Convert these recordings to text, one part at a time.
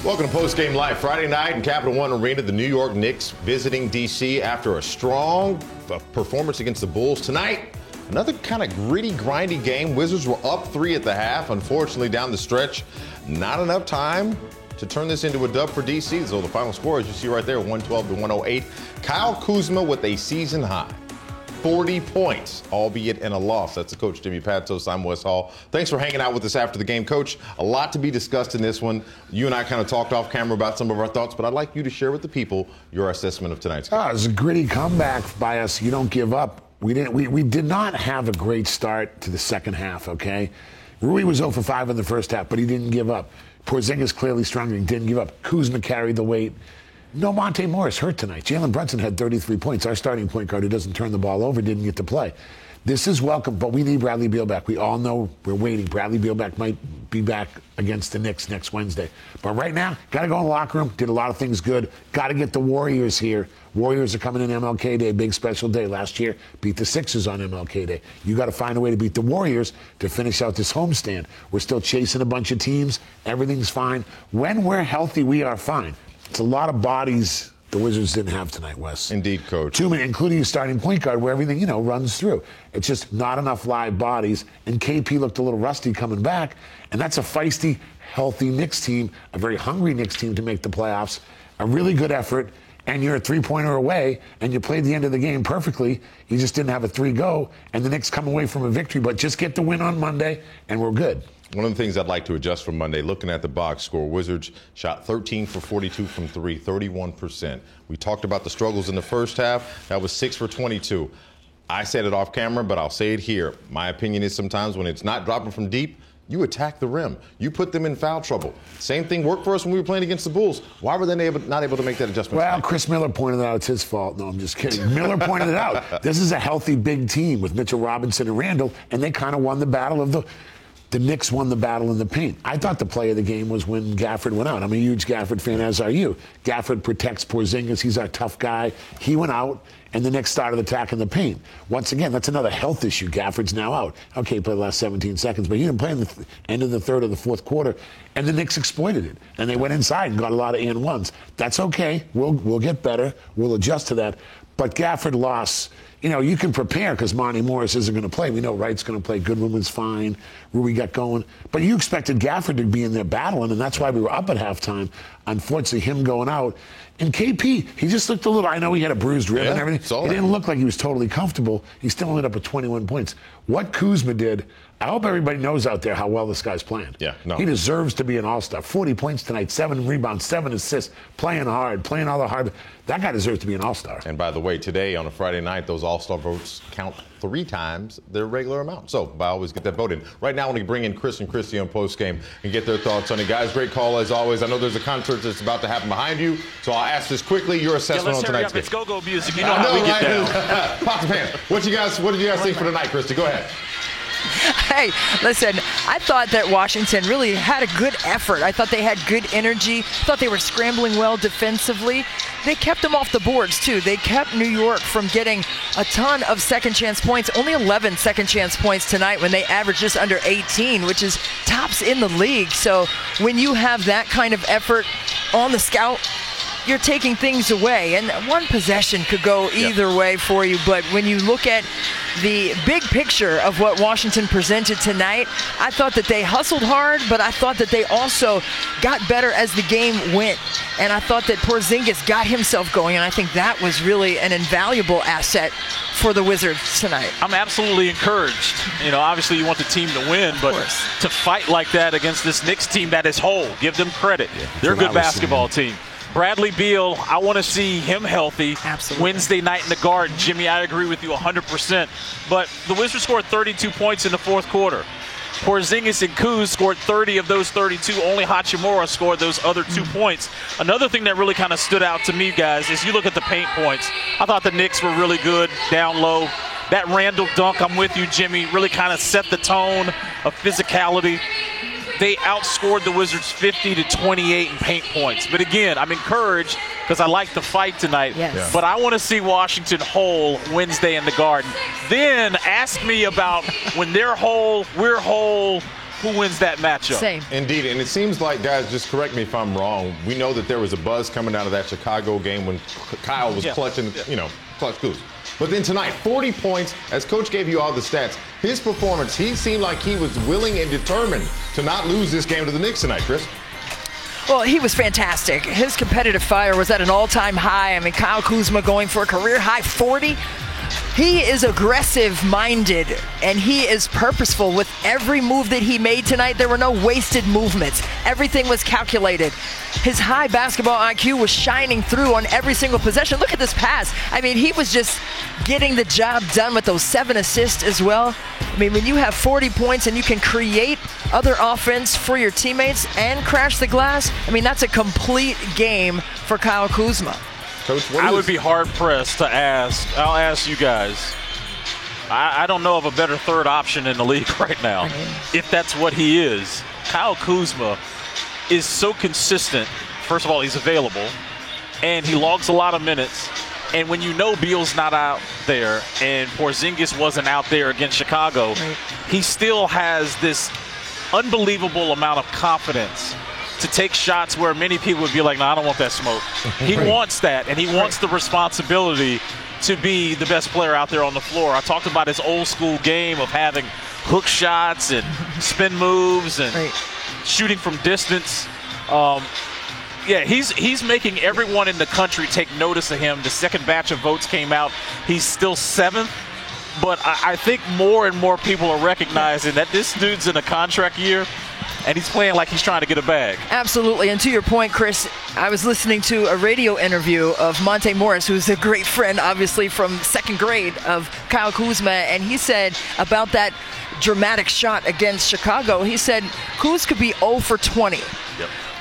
Welcome to Post Game Live. Friday night in Capital One Arena, the New York Knicks visiting D.C. after a strong performance against the Bulls. Tonight, another kind of gritty, grindy game. Wizards were up 3 at the half. Unfortunately, down the stretch, not enough time to turn this into a dub for D.C. So the final score, as you see right there, 112-108. Kyle Kuzma with a season high 40 points, albeit in a loss. That's the coach, Jimmy Patos. I'm Wes Hall. Thanks for hanging out with us after the game. Coach, a lot to be discussed in this one. You and I kind of talked off camera about some of our thoughts, but I'd like you to share with the people your assessment of tonight's game. It was a gritty comeback by us. You don't give up. We did not have a great start to the second half, okay? Rui was 0 for 5 in the first half, but he didn't give up. Porzingis clearly stronger and didn't give up. Kuzma carried the weight. No Monte Morris hurt tonight. Jalen Brunson had 33 points. Our starting point guard who doesn't turn the ball over didn't get to play. This is welcome, but we need Bradley Beal back. We all know we're waiting. Bradley Beal back might be back against the Knicks next Wednesday. But right now, got to go in the locker room. Did a lot of things good. Got to get the Warriors here. Warriors are coming in MLK Day, big special day. Last year, beat the Sixers on MLK Day. You got to find a way to beat the Warriors to finish out this homestand. We're still chasing a bunch of teams. Everything's fine. When we're healthy, we are fine. It's a lot of bodies the Wizards didn't have tonight, Wes. Indeed, Coach. 2 minutes, including a starting point guard where everything, runs through. It's just not enough live bodies. And KP looked a little rusty coming back. And that's a feisty, healthy Knicks team, a very hungry Knicks team to make the playoffs. A really good effort. And you're a three-pointer away, and you played the end of the game perfectly. You just didn't have a 3 go, and the Knicks come away from a victory. But just get the win on Monday, and we're good. One of the things I'd like to adjust from Monday, looking at the box score, Wizards shot 13 for 42 from 3, 31%. We talked about the struggles in the first half. That was 6 for 22. I said it off camera, but I'll say it here. My opinion is sometimes when it's not dropping from deep, you attack the rim. You put them in foul trouble. Same thing worked for us when we were playing against the Bulls. Why were they not able to make that adjustment? Well, Chris Miller pointed it out. It's his fault. No, I'm just kidding. Miller pointed it out. This is a healthy big team with Mitchell Robinson and Randall, and they kind of won the battle of the Knicks won the battle in the paint. I thought the play of the game was when Gafford went out. I'm a huge Gafford fan, as are you. Gafford protects Porzingis. He's our tough guy. He went out, and the Knicks started attacking the paint. Once again, that's another health issue. Gafford's now out. Okay, he played the last 17 seconds, but he didn't play in the end of the third or the fourth quarter, and the Knicks exploited it. And they went inside and got a lot of and-ones. That's okay. We'll get better. We'll adjust to that. But Gafford lost. You can prepare because Monte Morris isn't going to play. We know Wright's going to play. Goodwin was fine. Rui got going. But you expected Gafford to be in there battling, and that's why we were up at halftime. Unfortunately, him going out. And KP, he just looked a little, I know he had a bruised rib and everything. He didn't look like he was totally comfortable. He still ended up with 21 points. What Kuzma did, I hope everybody knows out there how well this guy's playing. He deserves to be an all-star. 40 points tonight, 7 rebounds, 7 assists, playing hard, playing all the hard. That guy deserves to be an all-star. And by the way, today on a Friday night, those all-star votes count 3 times their regular amount. So I always get that vote in. Right now, I want to bring in Chris and Christy on postgame and get their thoughts on it. Guys, great call as always. I know there's a concert that's about to happen behind you, so I'll ask this quickly. Your assessment on tonight's game. It's go-go music. You know how we get down. Pots of Pan. What did you guys think for tonight, Christy? Go ahead. Hey, listen, I thought that Washington really had a good effort. I thought they had good energy. I thought they were scrambling well defensively. They kept them off the boards, too. They kept New York from getting a ton of second-chance points. Only 11 second-chance points tonight when they averaged just under 18, which is tops in the league. So when you have that kind of effort on the scout, you're taking things away, and one possession could go either way for you. But when you look at the big picture of what Washington presented tonight, I thought that they hustled hard, but I thought that they also got better as the game went. And I thought that Porzingis got himself going, and I think that was really an invaluable asset for the Wizards tonight. I'm absolutely encouraged. Obviously you want the team to win, but to fight like that against this Knicks team that is whole, give them credit. They're a good basketball team. Bradley Beal, I want to see him healthy. Absolutely. Wednesday night in the Garden. Jimmy, I agree with you 100%. But the Wizards scored 32 points in the fourth quarter. Porzingis and Kuz scored 30 of those 32. Only Hachimura scored those other 2 points. Another thing that really kind of stood out to me, guys, is you look at the paint points. I thought the Knicks were really good down low. That Randall dunk, I'm with you, Jimmy, really kind of set the tone of physicality. They outscored the Wizards 50-28 in paint points. But again, I'm encouraged because I like the fight tonight. Yes. But I want to see Washington whole Wednesday in the Garden. Then ask me about when they're whole, we're whole, who wins that matchup. Same. Indeed, and it seems like, guys, just correct me if I'm wrong, we know that there was a buzz coming out of that Chicago game when Kyle was clutching, clutch Kuz. But then tonight, 40 points, as Coach gave you all the stats, his performance, he seemed like he was willing and determined to not lose this game to the Knicks tonight, Chris. Well, he was fantastic. His competitive fire was at an all-time high. I mean, Kyle Kuzma going for a career-high 40. He is aggressive-minded, and he is purposeful with every move that he made tonight. There were no wasted movements. Everything was calculated. His high basketball IQ was shining through on every single possession. Look at this pass. I mean, he was just getting the job done with those 7 assists as well. I mean, when you have 40 points and you can create other offense for your teammates and crash the glass, I mean, that's a complete game for Kyle Kuzma. Coach, I would be hard-pressed to ask. I'll ask you guys. I don't know of a better third option in the league right now. If that's what he is. Kyle Kuzma is so consistent. First of all, he's available, and he logs a lot of minutes. And when you know Beal's not out there and Porzingis wasn't out there against Chicago, he still has this unbelievable amount of confidence to take shots where many people would be like, no, I don't want that smoke. He wants that, and he wants the responsibility to be the best player out there on the floor. I talked about his old school game of having hook shots and spin moves and shooting from distance. Yeah, he's making everyone in the country take notice of him. The second batch of votes came out. He's still 7th. But I think more and more people are recognizing that this dude's in a contract year, and he's playing like he's trying to get a bag. Absolutely. And to your point, Chris, I was listening to a radio interview of Monte Morris, who's a great friend, obviously, from second grade of Kyle Kuzma, and he said about that dramatic shot against Chicago, he said Kuz could be 0 for 20.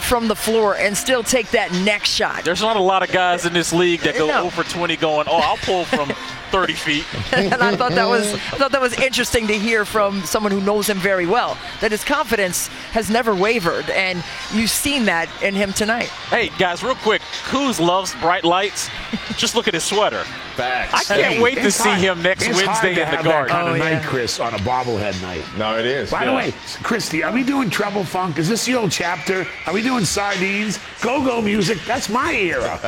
From the floor and still take that next shot. There's not a lot of guys in this league that go 0 for 20 going, I'll pull from 30 feet. And I thought that was interesting to hear from someone who knows him very well, that his confidence has never wavered, and you've seen that in him tonight. Hey, guys, real quick, Kuz loves bright lights. Just look at his sweater. Facts. I can't wait to see him next Wednesday in the Garden. Kind of night, Chris, on a bobblehead night. No, it is. By the way, Christy, are we doing treble funk? Is this the old chapter? Are we doing sardines? Go-go music? That's my era.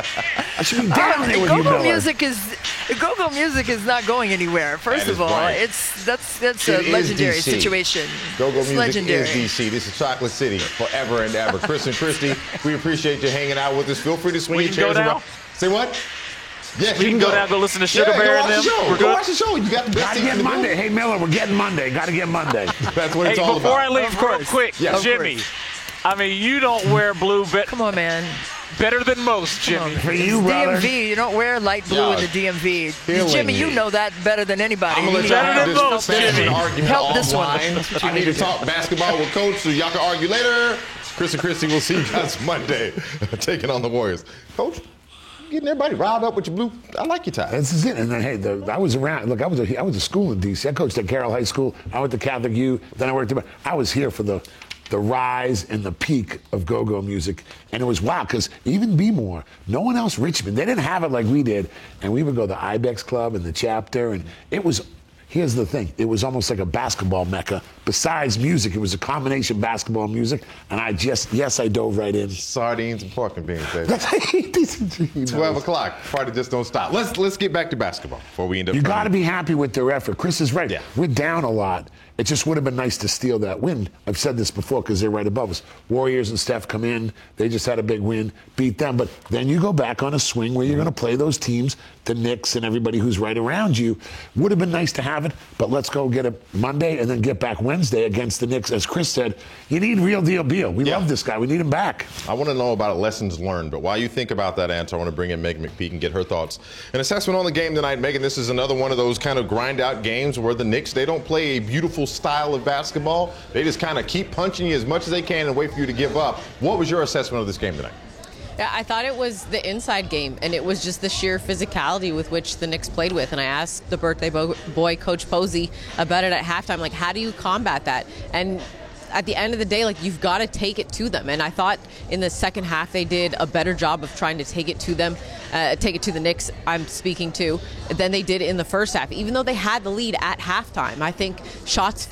I should be down there with you, Miller. Go-go music is not going anywhere. First of all, that's a legendary situation. Go-go music legendary. is DC. This is Chocolate City forever and ever. Chris and Christy, we appreciate you hanging out with us. Feel free to swing your chairs around. Say what? Yes, we can go down, go listen to Sugar Bear and them. Go watch the show. You got the best. Gotta get Monday. Hey, Miller, we're getting Monday. Gotta get Monday. That's what it's all about. Before I leave, real quick, Jimmy, I mean, you don't wear blue Come on, man. better than most, Jimmy. For you, brother. DMV, you don't wear light blue in the DMV. Jimmy, you know that better than anybody. I'm going to let y'all have this argument Help this one. I need to talk basketball with Coach, so y'all can argue later. Chris and Christy, we'll see you guys Monday taking on the Warriors. Coach, getting everybody riled up with your blue. I like your tie. This is it. And then, hey, I was around. Look, I was a school in D.C. I coached at Carroll High School. I went to Catholic U. Then I worked at. I was here for the rise and the peak of go-go music. And it was wild because even B-More, no one else, Richmond, they didn't have it like we did. And we would go to the Ibex Club and the chapter. And it was, here's the thing, it was almost like a basketball mecca. Besides music, it was a combination basketball music. And I dove right in. Sardines and pork and beans, baby. 12 o'clock. Party just don't stop. Let's get back to basketball before we end up. You got to be happy with their effort. Chris is right. Yeah. We're down a lot. It just would have been nice to steal that win. I've said this before because they're right above us. Warriors and Steph come in. They just had a big win, beat them. But then you go back on a swing where you're going to play those teams, the Knicks and everybody who's right around you. Would have been nice to have it, but let's go get it Monday and then get back Wednesday against the Knicks. As Chris said, you need real deal Beal. We love this guy. We need him back. I want to know about lessons learned, but while you think about that answer, I want to bring in Megan McPeak and get her thoughts. An assessment on the game tonight. Megan, this is another one of those kind of grind-out games where the Knicks, they don't play a beautiful style of basketball. They just kind of keep punching you as much as they can and wait for you to give up. What was your assessment of this game tonight? Yeah, I thought it was the inside game, and it was just the sheer physicality with which the Knicks played with. And I asked the birthday boy, Coach Posey, about it at halftime, like, how do you combat that? And at the end of the day, like, you've got to take it to them. And I thought in the second half they did a better job of trying to take it to them, take it to the Knicks, I'm speaking to, than they did in the first half. Even though they had the lead at halftime, I think shots that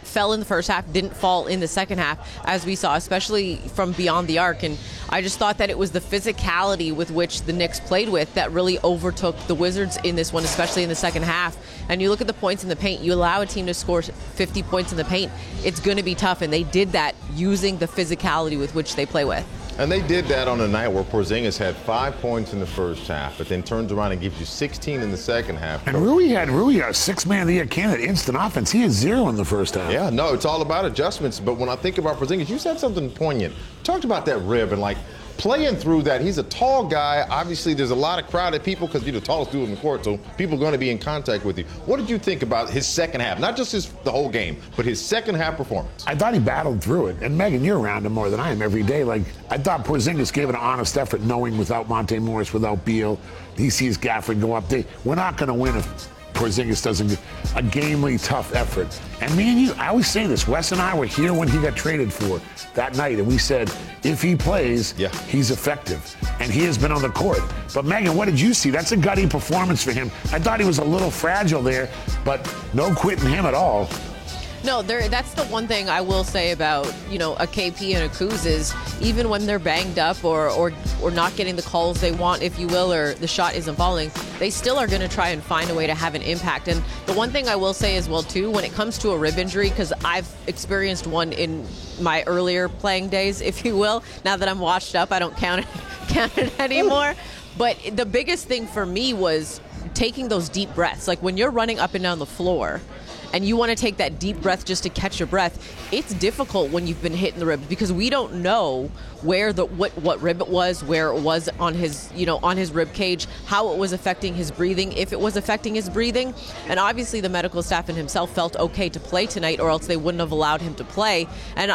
fell in the first half didn't fall in the second half, as we saw, especially from beyond the arc. And I just thought that it was the physicality with which the Knicks played with that really overtook the Wizards in this one, especially in the second half. And you look at the points in the paint, you allow a team to score 50 points in the paint, it's going to be tough. And they did that using the physicality with which they play with. And they did that on a night where Porzingis had 5 points in the first half, but then turns around and gives you 16 in the second half. And Rui a six-man of the year candidate, instant offense. He had 0 in the first half. Yeah, no, it's all about adjustments. But when I think about Porzingis, you said something poignant. You talked about that rib and, like, playing through that. He's a tall guy. Obviously, there's a lot of crowded people because you're the tallest dude in the court, so people are going to be in contact with you. What did you think about his second half? Not just the whole game, but his second half performance. I thought he battled through it. And Megan, you're around him more than I am every day. Like, I thought Porzingis gave an honest effort, knowing without Monte Morris, without Beal, he sees Gafford go up. We're not going to win if Porzingis doesn't get a gamely, tough effort. And me and you, I always say this, Wes and I were here when he got traded for that night, and we said, if he plays, he's effective. And he has been on the court. But Megan, what did you see? That's a gutty performance for him. I thought he was a little fragile there, but no quitting him at all. No, that's the one thing I will say about, a KP and a Kuz is even when they're banged up or not getting the calls they want, if you will, or the shot isn't falling, they still are going to try and find a way to have an impact. And the one thing I will say as well, too, when it comes to a rib injury, because I've experienced one in my earlier playing days, if you will. Now that I'm washed up, I don't count it anymore. But the biggest thing for me was taking those deep breaths. Like when you're running up and down the floor, and you want to take that deep breath just to catch your breath, it's difficult when you've been hit in the ribs because we don't know where what rib it was, where it was on his rib cage, how it was affecting his breathing, if it was affecting his breathing. And obviously the medical staff and himself felt okay to play tonight, or else they wouldn't have allowed him to play. And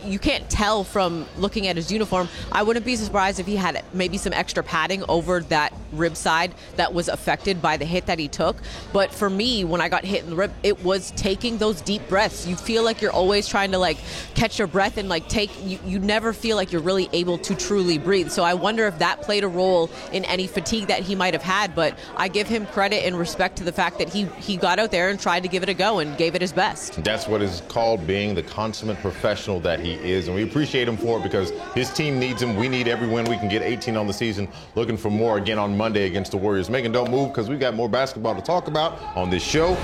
you can't tell from looking at his uniform, I wouldn't be surprised if he had maybe some extra padding over that rib side that was affected by the hit that he took. But for me, when I got hit in the rib, it was taking those deep breaths. You feel like you're always trying to catch your breath and you never feel like you're really able to truly breathe. So I wonder if that played a role in any fatigue that he might have had. But I give him credit and respect to the fact that he got out there and tried to give it a go and gave it his best. That's what is called being the consummate professional that he is. And we appreciate him for it because his team needs him. We need every win we can get. 18 on the season. Looking for more again on Monday against the Warriors. Megan, don't move because we've got more basketball to talk about on this show.